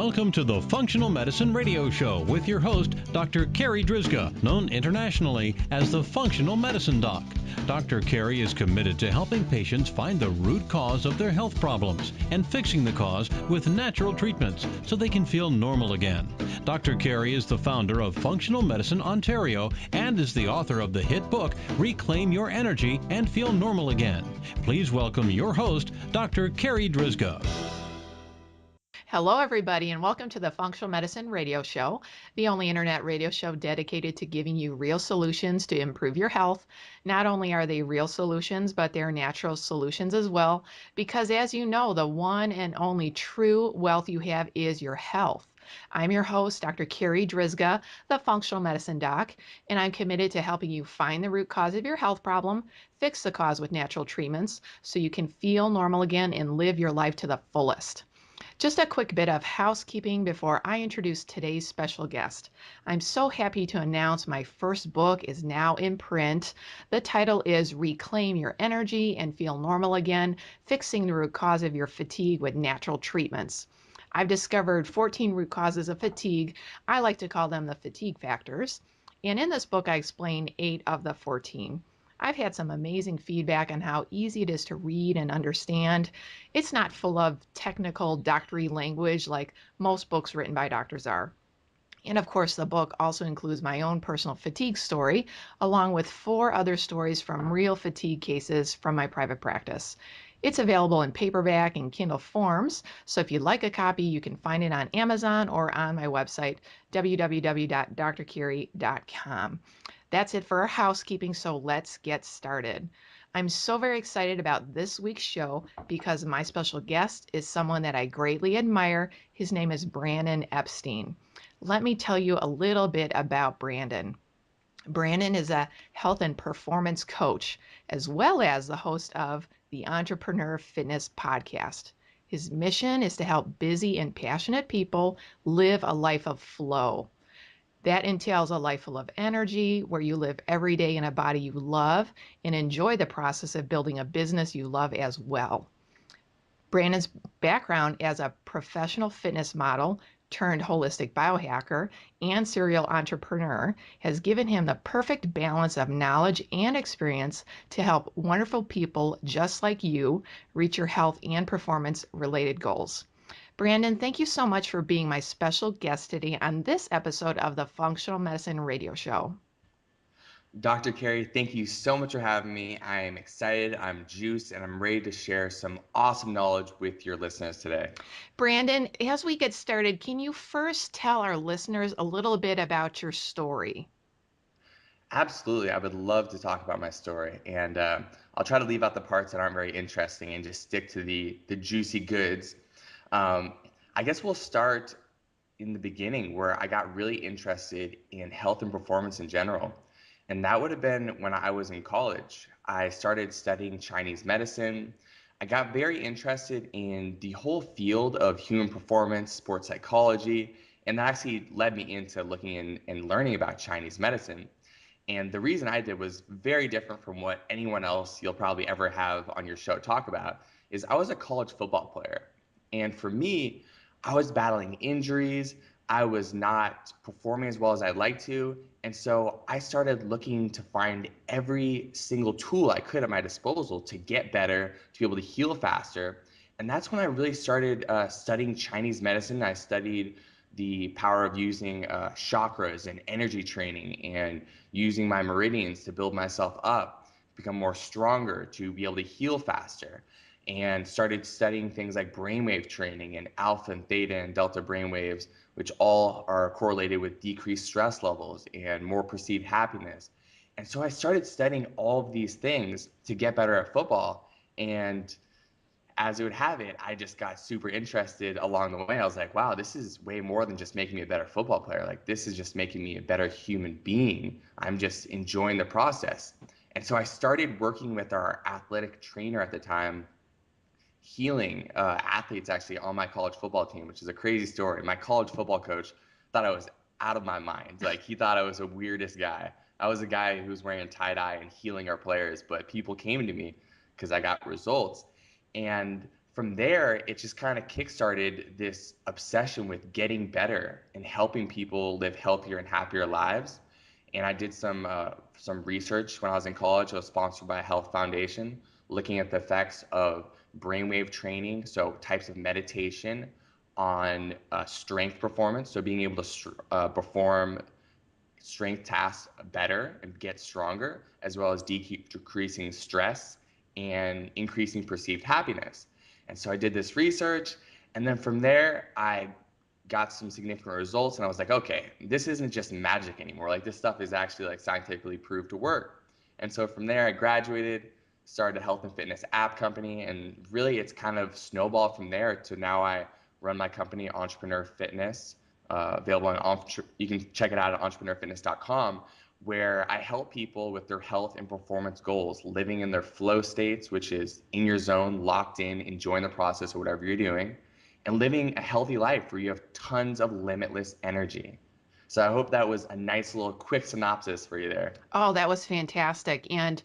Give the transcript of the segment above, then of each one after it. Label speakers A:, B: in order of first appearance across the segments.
A: Welcome to the Functional Medicine Radio Show with your host, Dr. Carri Drzyzga, known internationally as the Functional Medicine Doc. Dr. Carri is committed to helping patients find the root cause of their health problems and fixing the cause with natural treatments so they can feel normal again. Dr. Carri is the founder of Functional Medicine Ontario and is the author of the hit book, Reclaim Your Energy and Feel Normal Again. Please welcome your host, Dr. Carri Drzyzga.
B: Hello, everybody, and welcome to the Functional Medicine Radio Show, the only internet radio show dedicated to giving you real solutions to improve your health. Not only are they real solutions, but they're natural solutions as well, because as you know, the one and only true wealth you have is your health. I'm your host, Dr. Carri Drzyzga, the Functional Medicine Doc, and I'm committed to helping you find the root cause of your health problem, fix the cause with natural treatments, so you can feel normal again and live your life to the fullest. Just a quick bit of housekeeping before I introduce today's special guest. I'm so happy to announce my first book is now in print. The title is Reclaim Your Energy and Feel Normal Again, Fixing the Root Cause of Your Fatigue with Natural Treatments. I've discovered 14 root causes of fatigue. I like to call them the fatigue factors. And in this book, I explain 8 of the 14. I've had some amazing feedback on how easy it is to read and understand. It's not full of technical doctory language like most books written by doctors are. And of course, the book also includes my own personal fatigue story, along with 4 other stories from real fatigue cases from my private practice. It's available in paperback and Kindle forms, so if you'd like a copy, you can find it on Amazon or on my website, www.drcarri.com. That's it for our housekeeping, so let's get started. I'm so very excited about this week's show because my special guest is someone that I greatly admire. His name is Brandon Epstein. Let me tell you a little bit about Brandon. Brandon is a health and performance coach, as well as the host of the Entrepreneur Fitness Podcast. His mission is to help busy and passionate people live a life of flow. That entails a life full of energy, where you live every day in a body you love and enjoy the process of building a business you love as well. Brandon's background as a professional fitness model turned holistic biohacker and serial entrepreneur has given him the perfect balance of knowledge and experience to help wonderful people just like you reach your health and performance related goals. Brandon, thank you so much for being my special guest today on this episode of the Functional Medicine Radio Show.
C: Dr. Carri, thank you so much for having me. I am excited, I'm juiced, and I'm ready to share some awesome knowledge with your listeners today.
B: Brandon, as we get started, can you first tell our listeners a little bit about your story?
C: Absolutely, I would love to talk about my story, and I'll try to leave out the parts that aren't very interesting and just stick to the juicy goods. I guess we'll start in the beginning where I got really interested in health and performance in general. And that would have been when I was in college. I started studying Chinese medicine. I got very interested in the whole field of human performance, sports psychology, and that actually led me into looking and learning about Chinese medicine. And the reason I did was very different from what anyone else you'll probably ever have on your show talk about, is I was a college football player. And for me, I was battling injuries. I was not performing as well as I'd like to. And so I started looking to find every single tool I could at my disposal to get better, to be able to heal faster. And that's when I really started studying Chinese medicine. I studied the power of using chakras and energy training and using my meridians to build myself up, become more stronger, to be able to heal faster. And started studying things like brainwave training and alpha and theta and delta brainwaves, which all are correlated with decreased stress levels and more perceived happiness. And so I started studying all of these things to get better at football. And as it would have it, I just got super interested along the way. I was like, wow, this is way more than just making me a better football player. Like, this is just making me a better human being. I'm just enjoying the process. And so I started working with our athletic trainer at the time, healing athletes actually on my college football team, which is a crazy story. My college football coach thought I was out of my mind. Like, he thought I was the weirdest guy. I was a guy who was wearing a tie-dye and healing our players, but people came to me because I got results. And from there, it just kind of kickstarted this obsession with getting better and helping people live healthier and happier lives. And I did some research when I was in college. I was sponsored by a health foundation, looking at the effects of brainwave training, so types of meditation on strength performance. So being able to perform strength tasks better and get stronger, as well as decreasing stress and increasing perceived happiness. And so I did this research, and then from there, I got some significant results, and I was like, okay, this isn't just magic anymore. Like, this stuff is actually like scientifically proved to work. And so from there, I graduated, started a health and fitness app company, and really it's kind of snowballed from there to now I run my company, Entrepreneur Fitness, available on, you can check it out at entrepreneurfitness.com, where I help people with their health and performance goals, living in their flow states, which is in your zone, locked in, enjoying the process of whatever you're doing, and living a healthy life where you have tons of limitless energy. So I hope that was a nice little quick synopsis for you there.
B: Oh, that was fantastic. And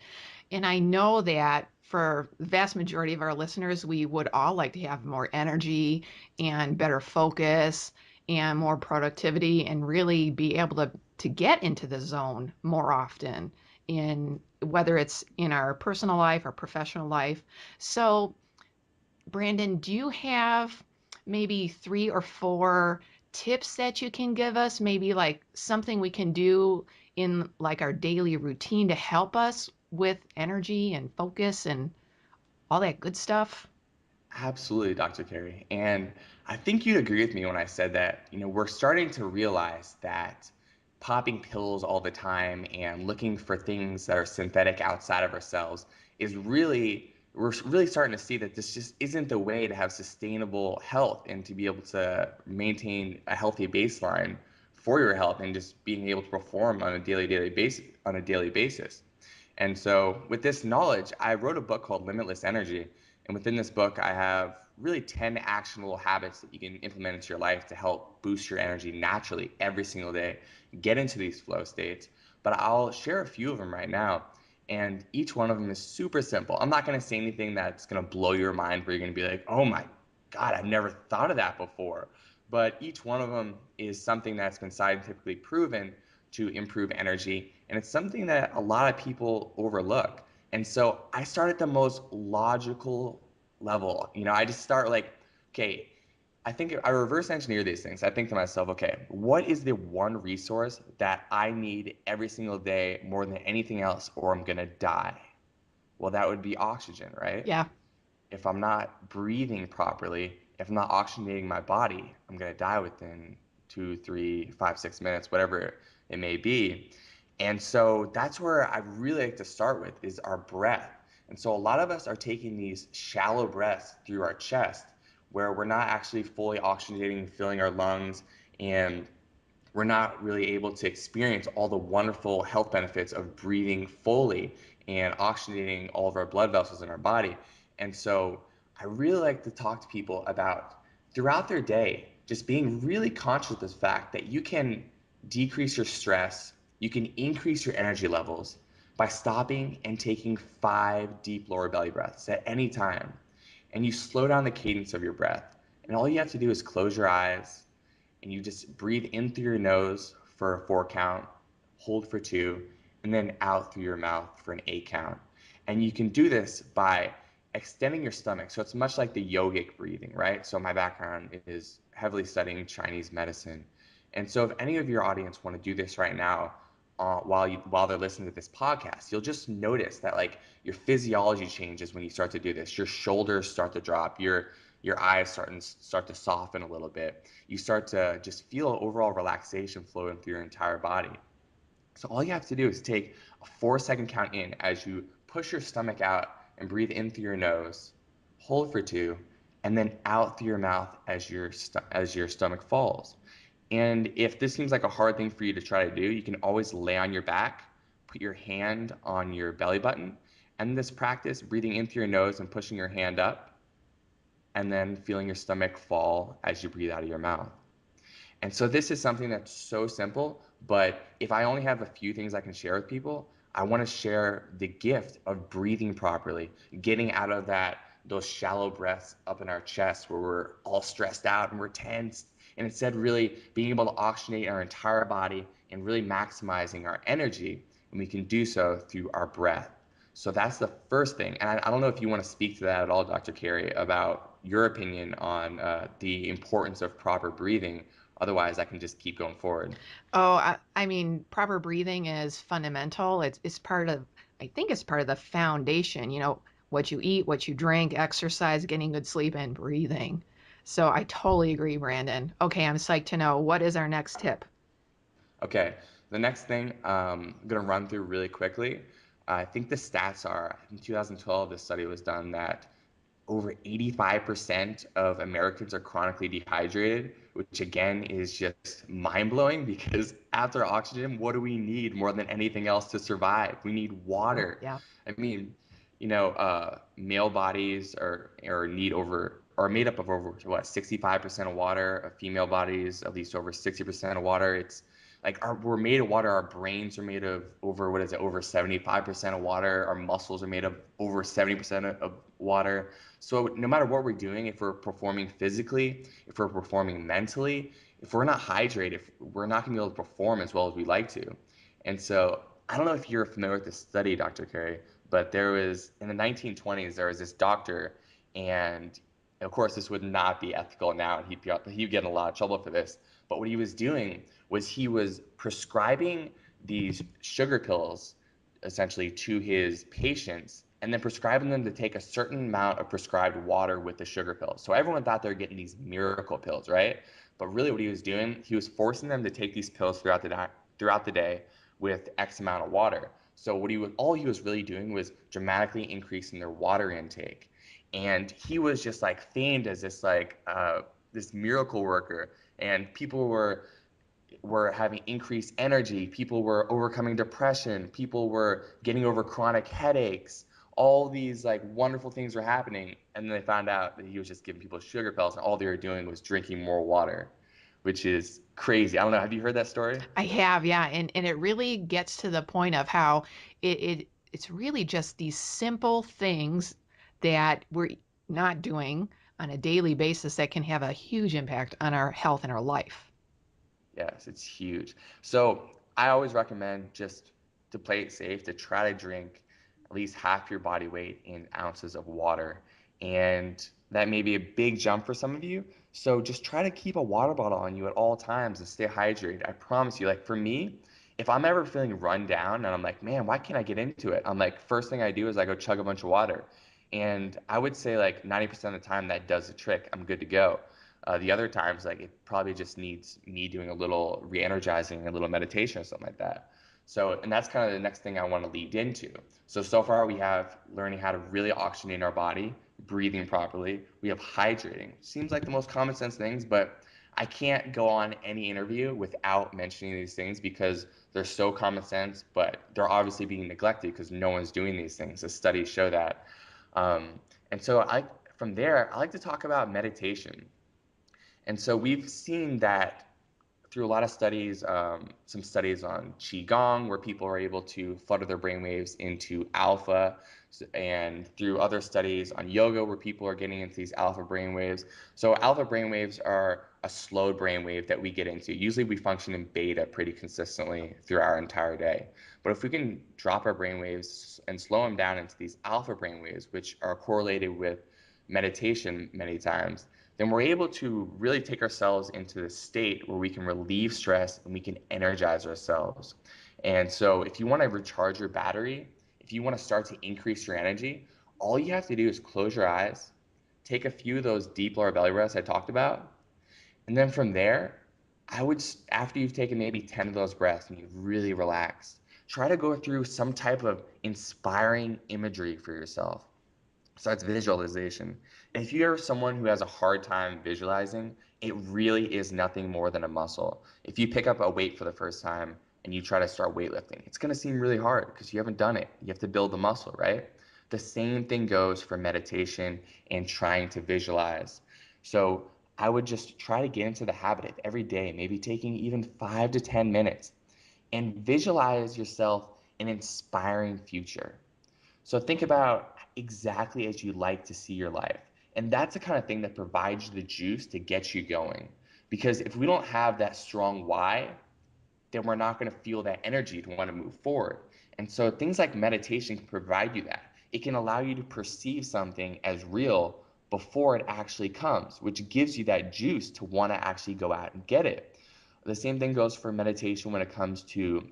B: I know that for the vast majority of our listeners, we would all like to have more energy and better focus and more productivity and really be able to get into the zone more often in whether it's in our personal life or professional life. So, Brandon, do you have maybe 3 or 4 tips that you can give us? Maybe like something we can do in like our daily routine to help us with energy and focus and all that good stuff?
C: Absolutely, Dr. Carey. And I think you'd agree with me when I said that, we're starting to realize that popping pills all the time and looking for things that are synthetic outside of ourselves we're really starting to see that this just isn't the way to have sustainable health and to be able to maintain a healthy baseline for your health and just being able to perform on a daily basis. And so with this knowledge, I wrote a book called Limitless Energy. And within this book, I have really 10 actionable habits that you can implement into your life to help boost your energy naturally every single day, get into these flow states. But I'll share a few of them right now. And each one of them is super simple. I'm not going to say anything that's going to blow your mind where you're going to be like, oh my God, I've never thought of that before. But each one of them is something that's been scientifically proven to improve energy. And it's something that a lot of people overlook. And so I start at the most logical level. I just start like, okay, I think I reverse engineer these things. I think to myself, okay, what is the one resource that I need every single day more than anything else, or I'm going to die? Well, that would be oxygen, right?
B: Yeah.
C: If I'm not breathing properly, if I'm not oxygenating my body, I'm going to die within 2, 3, 5, 6 minutes, whatever it may be. And so that's where I really like to start with is our breath. And so a lot of us are taking these shallow breaths through our chest where we're not actually fully oxygenating and filling our lungs, and we're not really able to experience all the wonderful health benefits of breathing fully and oxygenating all of our blood vessels in our body. And so I really like to talk to people about throughout their day, just being really conscious of this fact that you can decrease your stress, you can increase your energy levels by stopping and taking 5 deep lower belly breaths at any time. And you slow down the cadence of your breath. And all you have to do is close your eyes and you just breathe in through your nose for a 4 count, hold for 2, and then out through your mouth for an 8 count. And you can do this by extending your stomach. So it's much like the yogic breathing, right? So my background is heavily studying Chinese medicine. And so if any of your audience want to do this right now, while they're listening to this podcast, you'll just notice that like your physiology changes when you start to do this. Your shoulders start to drop, your eyes start to soften a little bit. You start to just feel overall relaxation flowing through your entire body. So all you have to do is take a 4-second count in as you push your stomach out and breathe in through your nose, hold for 2, and then out through your mouth as your stomach falls. And if this seems like a hard thing for you to try to do, you can always lay on your back, put your hand on your belly button, and this practice breathing in through your nose and pushing your hand up, and then feeling your stomach fall as you breathe out of your mouth. And so this is something that's so simple, but if I only have a few things I can share with people, I want to share the gift of breathing properly, getting out of that those shallow breaths up in our chest where we're all stressed out and we're tense, and instead really being able to oxygenate our entire body and really maximizing our energy. And we can do so through our breath. So that's the first thing. And I don't know if you want to speak to that at all, Dr. Carri, about your opinion on the importance of proper breathing. Otherwise, I can just keep going forward.
B: Oh, I mean, proper breathing is fundamental. It's part of, I think it's part of the foundation, what you eat, what you drink, exercise, getting good sleep, and breathing. So I totally agree, Brandon. Okay, I'm psyched to know. What is our next tip?
C: Okay, the next thing I'm going to run through really quickly. I think the stats are, in 2012, this study was done that over 85% of Americans are chronically dehydrated, which again is just mind blowing because after oxygen, what do we need more than anything else to survive? We need
B: True.
C: water.
B: Yeah.
C: I mean, male bodies are need over are made up of over what 65% of water. Female bodies at least over 60% of water. It's like we're made of water. Our brains are made of over what is it over 75% of water. Our muscles are made of over 70% of water. So no matter what we're doing, if we're performing physically, if we're performing mentally, if we're not hydrated, if we're not going to be able to perform as well as we like to. And so I don't know if you're familiar with this study, Dr. Carri, but there was in the 1920s there was this doctor, and of course this would not be ethical now, and he'd get in a lot of trouble for this. But what he was doing was he was prescribing these sugar pills essentially to his patients and then prescribing them to take a certain amount of prescribed water with the sugar pills. So everyone thought they were getting these miracle pills, right? But really what he was doing, he was forcing them to take these pills throughout the day with X amount of water. So all he was really doing was dramatically increasing their water intake. And he was just like famed as this miracle worker, and people were having increased energy, people were overcoming depression, people were getting over chronic headaches. All these like wonderful things were happening, and then they found out that he was just giving people sugar pills, and all they were doing was drinking more water, which is crazy. I don't know. Have you heard that story?
B: I have, yeah, and it really gets to the point of how it's really just these simple things that we're not doing on a daily basis that can have a huge impact on our health and our life.
C: Yes, it's huge. So I always recommend, just to play it safe, to try to drink at least half your body weight in ounces of water. And that may be a big jump for some of you. So just try to keep a water bottle on you at all times and stay hydrated. I promise you, like for me, if I'm ever feeling run down and I'm like, man, why can't I get into it? I'm like, first thing I do is I go chug a bunch of water. And I would say like 90% of the time that does the trick. I'm good to go. The other times, like it probably just needs me doing a little re-energizing, a little meditation or something like that. So, and that's kind of the next thing I want to lead into. So far we have learning how to really oxygenate our body, breathing properly. We have hydrating. Seems like the most common sense things, but I can't go on any interview without mentioning these things because they're so common sense, but they're obviously being neglected because no one's doing these things. The studies show that. And so from there, I like to talk about meditation. And so we've seen that through a lot of studies, some studies on Qigong, where people are able to flutter their brainwaves into alpha, and through other studies on yoga, where people are getting into these alpha brainwaves. So alpha brainwaves are a slowed brainwave that we get into. Usually we function in beta pretty consistently through our entire day. But if we can drop our brainwaves and slow them down into these alpha brainwaves, which are correlated with meditation many times, then we're able to really take ourselves into the state where we can relieve stress and we can energize ourselves. And so if you want to recharge your battery, if you want to start to increase your energy, all you have to do is close your eyes, take a few of those deep lower belly breaths I talked about, and then from there, after you've taken maybe 10 of those breaths and you've really relaxed, try to go through some type of inspiring imagery for yourself. So that's visualization. If you're someone who has a hard time visualizing, it really is nothing more than a muscle. If you pick up a weight for the first time and you try to start weightlifting, it's going to seem really hard because you haven't done it. You have to build the muscle, right? The same thing goes for meditation and trying to visualize. So I would just try to get into the habit of every day, maybe taking even 5 to 10 minutes, and visualize yourself an inspiring future. So think about exactly as you like to see your life. And that's the kind of thing that provides you the juice to get you going. Because if we don't have that strong why, then we're not going to feel that energy to want to move forward. And so things like meditation can provide you that. It can allow you to perceive something as real before it actually comes, which gives you that juice to want to actually go out and get it. The same thing goes for meditation when it comes to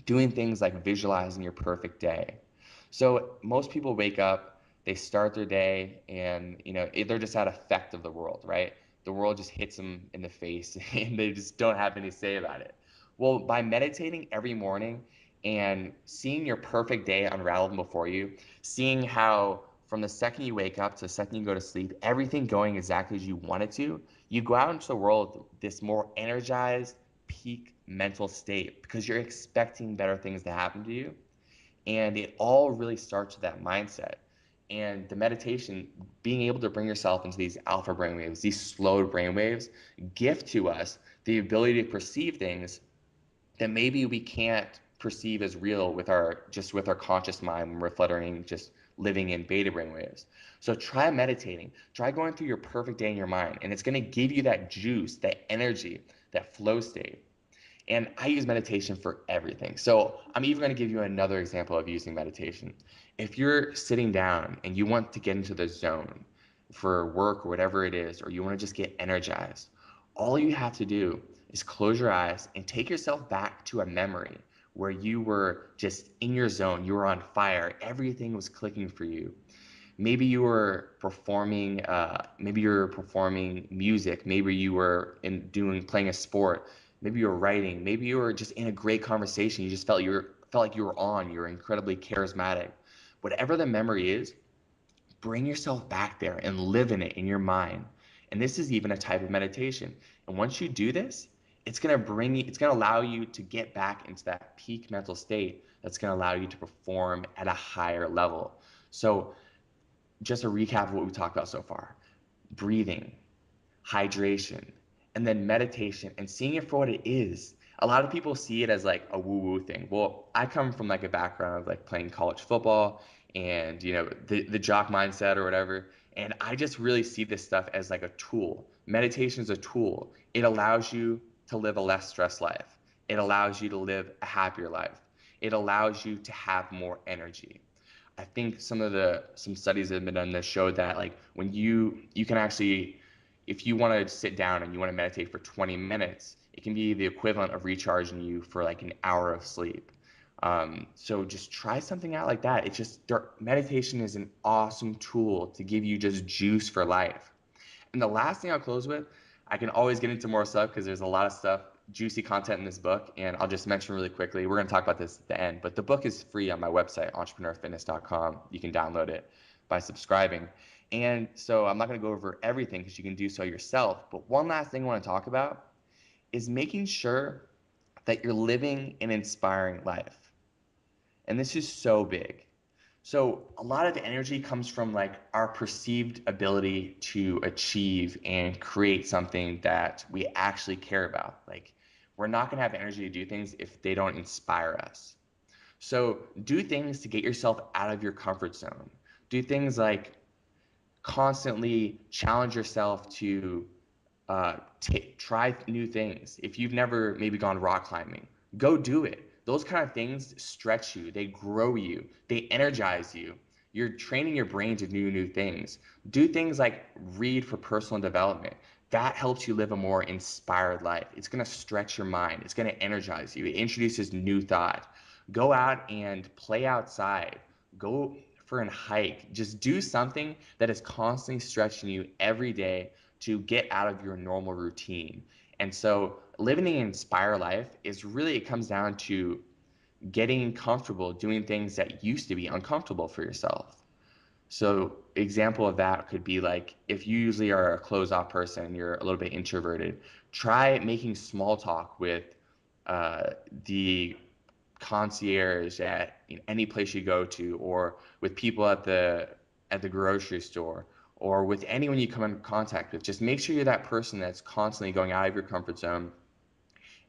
C: doing things like visualizing your perfect day. So most people wake up, they start their day, and they're just at effect of the world, right? The world just hits them in the face, and they just don't have any say about it. Well, by meditating every morning and seeing your perfect day unravel before you, seeing how from the second you wake up to the second you go to sleep, everything going exactly as you want it to, you go out into the world this more energized, peak mental state because you're expecting better things to happen to you. And it all really starts with that mindset. And the meditation, being able to bring yourself into these alpha brainwaves, these slowed brainwaves, gift to us the ability to perceive things that maybe we can't perceive as real with our conscious mind when we're fluttering, just living in beta brainwaves. So try meditating, try going through your perfect day in your mind, and it's going to give you that juice, that energy, that flow state. And I use meditation for everything. So I'm even going to give you another example of using meditation. If you're sitting down and you want to get into the zone for work or whatever it is, or you want to just get energized, all you have to do is close your eyes and take yourself back to a memory where you were just in your zone, you were on fire, everything was clicking for you. Maybe you were performing, music, maybe you were playing a sport, maybe you were writing, maybe you were just in a great conversation. You just felt like you were on. You were incredibly charismatic. Whatever the memory is, bring yourself back there and live in it in your mind. And this is even a type of meditation. And once you do this, it's going to allow you to get back into that peak mental state that's going to allow you to perform at a higher level. So just a recap of what we talked about so far: breathing, hydration, and then meditation, and seeing it for what it is. A lot of people see it as like a woo-woo thing. Well, I come from like a background of like playing college football and the jock mindset or whatever. And I just really see this stuff as like a tool. Meditation is a tool. It allows you to live a less stressed life. It allows you to live a happier life. It allows you to have more energy. I think some studies that have been done that show that like when you can actually, if you want to sit down and you want to meditate for 20 minutes, it can be the equivalent of recharging you for like an hour of sleep. So just try something out like that. It's just meditation is an awesome tool to give you just juice for life. And the last thing I'll close with, I can always get into more stuff because there's a lot of stuff, juicy content in this book, and I'll just mention really quickly. We're going to talk about this at the end, but the book is free on my website, entrepreneurfitness.com. You can download it by subscribing. And so I'm not going to go over everything because you can do so yourself. But one last thing I want to talk about is making sure that you're living an inspiring life. And this is so big. So a lot of the energy comes from like our perceived ability to achieve and create something that we actually care about. Like we're not going to have energy to do things if they don't inspire us. So do things to get yourself out of your comfort zone. Do things like constantly challenge yourself to try new things. If you've never maybe gone rock climbing, go do it. Those kind of things stretch you, they grow you, they energize you. You're training your brain to do new things. Do things like read for personal development. That helps you live a more inspired life. It's going to stretch your mind. It's going to energize you. It introduces new thought. Go out and play outside. Go for a hike. Just do something that is constantly stretching you every day to get out of your normal routine. And so living an inspired life is really, it comes down to getting comfortable doing things that used to be uncomfortable for yourself. So example of that could be like if you usually are a closed off person, you're a little bit introverted, try making small talk with the concierge at any place you go to, or with people at the grocery store, or with anyone you come in contact with. Just make sure you're that person that's constantly going out of your comfort zone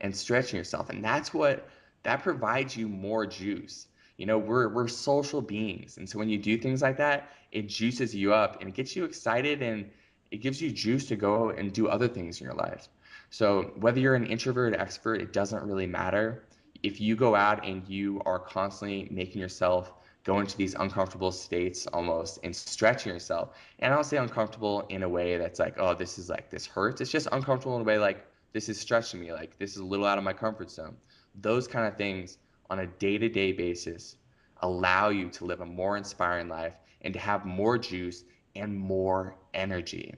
C: and stretching yourself. And that provides you more juice. We're social beings. And so when you do things like that, it juices you up and it gets you excited and it gives you juice to go and do other things in your life. So whether you're an introvert or extrovert, it doesn't really matter. If you go out and you are constantly making yourself go into these uncomfortable states almost and stretching yourself. And I don't say uncomfortable in a way that's like, oh, this hurts. It's just uncomfortable in a way like this is stretching me, like this is a little out of my comfort zone. Those kind of things on a day-to-day basis allow you to live a more inspiring life and to have more juice and more energy.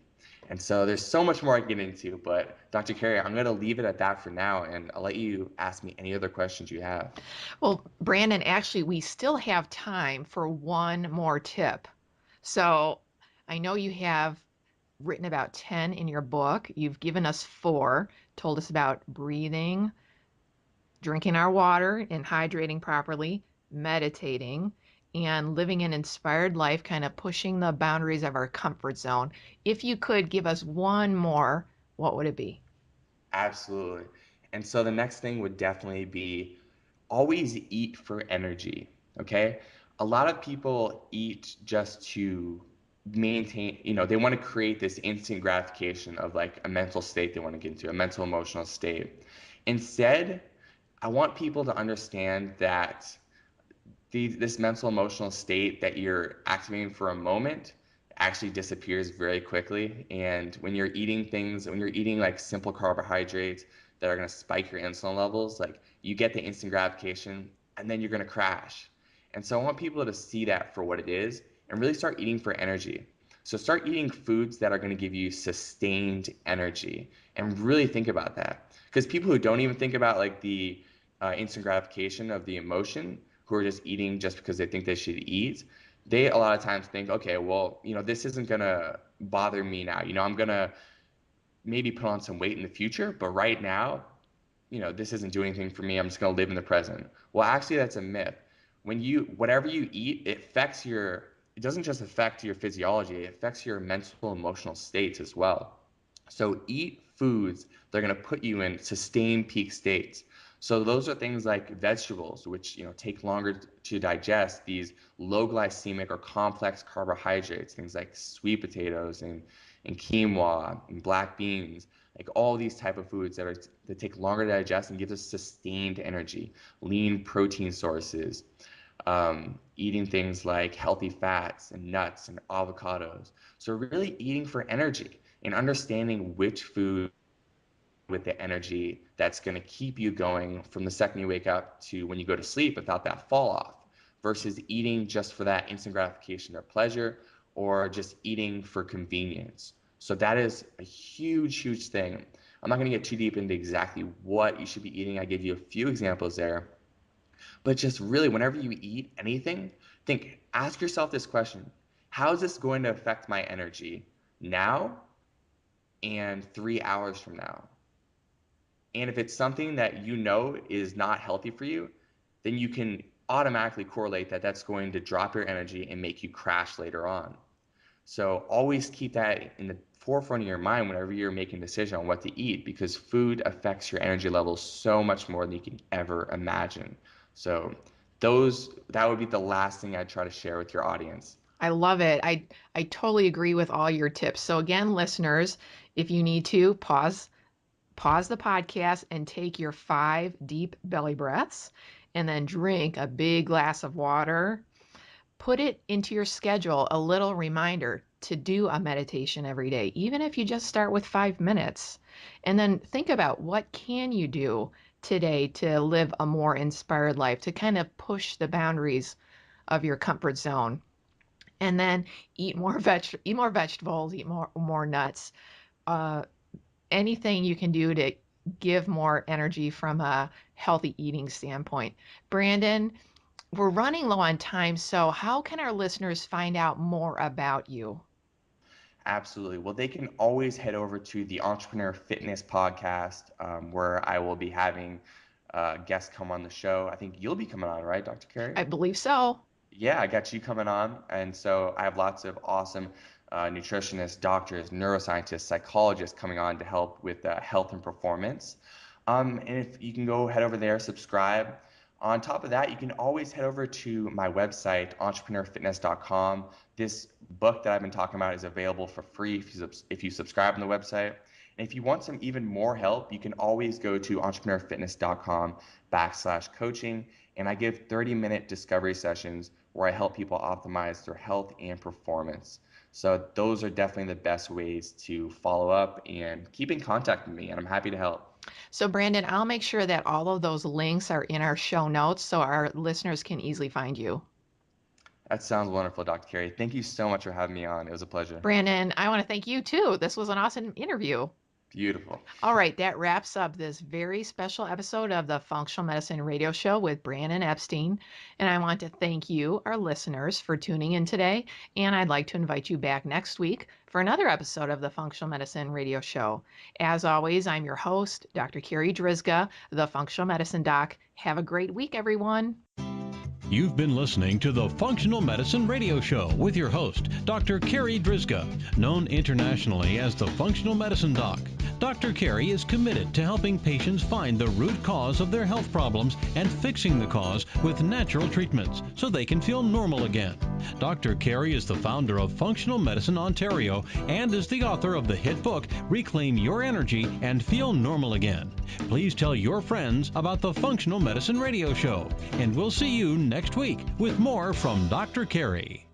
C: And so there's so much more I can get into, but Dr. Carri, I'm going to leave it at that for now, and I'll let you ask me any other questions you have.
B: Well, Brandon, actually, we still have time for one more tip. So I know you have written about 10 in your book. You've given us four, told us about breathing, drinking our water and hydrating properly, meditating, and living an inspired life, kind of pushing the boundaries of our comfort zone. If you could give us one more, what would it be?
C: Absolutely. And so the next thing would definitely be always eat for energy. Okay. A lot of people eat just to maintain, they want to create this instant gratification of like a mental state they want to get into, a mental emotional state. Instead, I want people to understand that this mental emotional state that you're activating for a moment actually disappears very quickly. And when you're eating like simple carbohydrates that are going to spike your insulin levels, like you get the instant gratification and then you're going to crash. And so I want people to see that for what it is and really start eating for energy. So start eating foods that are going to give you sustained energy and really think about that. Because people who don't even think about like the instant gratification of the emotion, who are just eating just because they think they should eat, they a lot of times think, okay, well, this isn't gonna bother me now. I'm gonna maybe put on some weight in the future, but right now, this isn't doing anything for me. I'm just gonna live in the present. Well, actually, that's a myth. Whatever you eat, it doesn't just affect your physiology, it affects your mental, emotional states as well. So eat foods that are going to put you in sustained peak states. So those are things like vegetables, which take longer to digest. These low glycemic or complex carbohydrates, things like sweet potatoes and quinoa and black beans, like all these type of foods that take longer to digest and gives us sustained energy. Lean protein sources, eating things like healthy fats and nuts and avocados. So really eating for energy and understanding which food with the energy that's going to keep you going from the second you wake up to when you go to sleep without that fall off, versus eating just for that instant gratification or pleasure, or just eating for convenience. So that is a huge, huge thing. I'm not going to get too deep into exactly what you should be eating. I gave you a few examples there, but just really whenever you eat anything, ask yourself this question: how is this going to affect my energy now and 3 hours from now? And if it's something that is not healthy for you, then you can automatically correlate that that's going to drop your energy and make you crash later on. So always keep that in the forefront of your mind whenever you're making a decision on what to eat, because food affects your energy levels so much more than you can ever imagine. So that would be the last thing I'd try to share with your audience.
B: I love it. I totally agree with all your tips. So again, listeners, if you need to pause the podcast and take your 5 deep belly breaths and then drink a big glass of water. Put it into your schedule, a little reminder to do a meditation every day, even if you just start with 5 minutes. And then think about what can you do today to live a more inspired life, to kind of push the boundaries of your comfort zone. And then eat more vegetables, eat more nuts. Uh, Anything you can do to give more energy from a healthy eating standpoint. Brandon, we're running low on time, so how can our listeners find out more about you?
C: Absolutely. Well, they can always head over to the Entrepreneur Fitness Podcast, where I will be having guests come on the show. I think you'll be coming on, right, Dr. Carri?
B: I believe so.
C: Yeah, I got you coming on. And so I have lots of awesome nutritionists, doctors, neuroscientists, psychologists coming on to help with health and performance. And if you can go head over there, subscribe. On top of that, you can always head over to my website, entrepreneurfitness.com. This book that I've been talking about is available for free if you subscribe on the website. And if you want some even more help, you can always go to entrepreneurfitness.com/coaching. And I give 30-minute discovery sessions where I help people optimize their health and performance. So those are definitely the best ways to follow up and keep in contact with me, and I'm happy to help.
B: So, Brandon, I'll make sure that all of those links are in our show notes so our listeners can easily find you.
C: That sounds wonderful, Dr. Carri. Thank you so much for having me on. It was a pleasure.
B: Brandon, I want to thank you too. This was an awesome interview.
C: Beautiful.
B: All right, that wraps up this very special episode of the Functional Medicine Radio Show with Brandon Epstein. And I want to thank you, our listeners, for tuning in today. And I'd like to invite you back next week for another episode of the Functional Medicine Radio Show. As always, I'm your host, Dr. Carri Drzyzga, the Functional Medicine Doc. Have a great week, everyone.
A: You've been listening to the Functional Medicine Radio Show with your host, Dr. Carri Drzyzga, known internationally as the Functional Medicine Doc. Dr. Carri is committed to helping patients find the root cause of their health problems and fixing the cause with natural treatments so they can feel normal again. Dr. Carri is the founder of Functional Medicine Ontario and is the author of the hit book, Reclaim Your Energy and Feel Normal Again. Please tell your friends about the Functional Medicine Radio Show, and we'll see you next week with more from Dr. Carri.